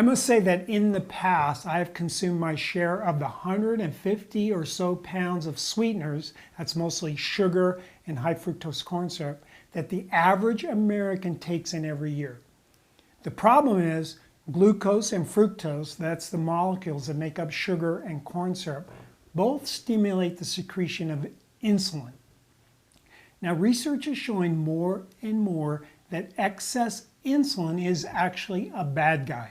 I must say that in the past, I have consumed my share of the 150 or so pounds of sweeteners, that's mostly sugar and high fructose corn syrup, that the average American takes in every year. The problem is glucose and fructose, that's the molecules that make up sugar and corn syrup, both stimulate the secretion of insulin. Now, research is showing more and more that excess insulin is actually a bad guy.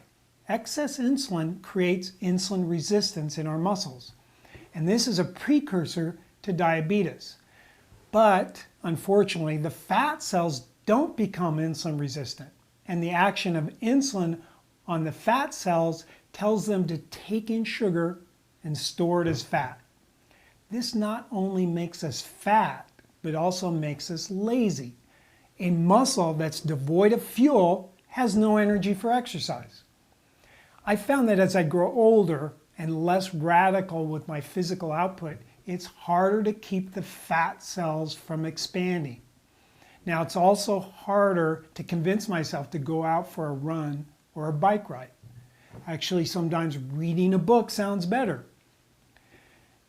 Excess insulin creates insulin resistance in our muscles, and this is a precursor to diabetes. But unfortunately, the fat cells don't become insulin resistant, and the action of insulin on the fat cells tells them to take in sugar and store it as fat. This not only makes us fat, but also makes us lazy. A muscle that's devoid of fuel has no energy for exercise. I found that as I grow older and less radical with my physical output, it's harder to keep the fat cells from expanding. Now, it's also harder to convince myself to go out for a run or a bike ride. Actually, sometimes reading a book sounds better.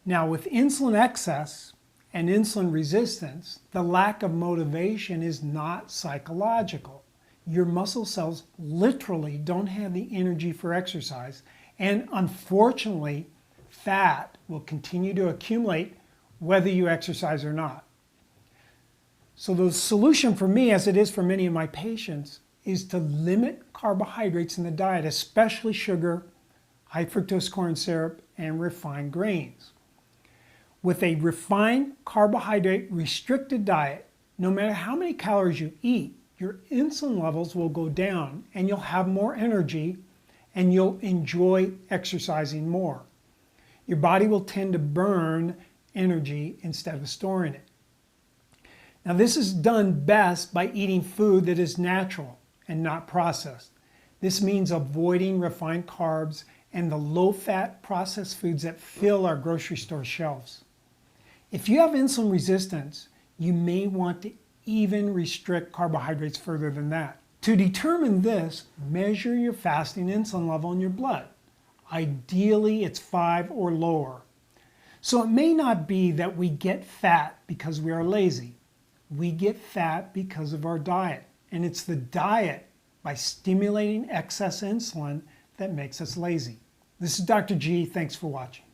Now, with insulin excess and insulin resistance, the lack of motivation is not psychological. Your muscle cells literally don't have the energy for exercise, and unfortunately, fat will continue to accumulate whether you exercise or not. So the solution for me, as it is for many of my patients, is to limit carbohydrates in the diet, especially sugar, high fructose corn syrup, and refined grains. With a refined carbohydrate restricted diet, no matter how many calories you eat, your insulin levels will go down and you'll have more energy and you'll enjoy exercising more. Your body will tend to burn energy instead of storing it. Now, this is done best by eating food that is natural and not processed. This means avoiding refined carbs and the low-fat processed foods that fill our grocery store shelves. If you have insulin resistance, you may want to even restrict carbohydrates further than that. To determine this, measure your fasting insulin level in your blood. Ideally, it's 5 or lower. So it may not be that we get fat because we are lazy. We get fat because of our diet. And it's the diet, by stimulating excess insulin, that makes us lazy. This is Dr. G. Thanks for watching.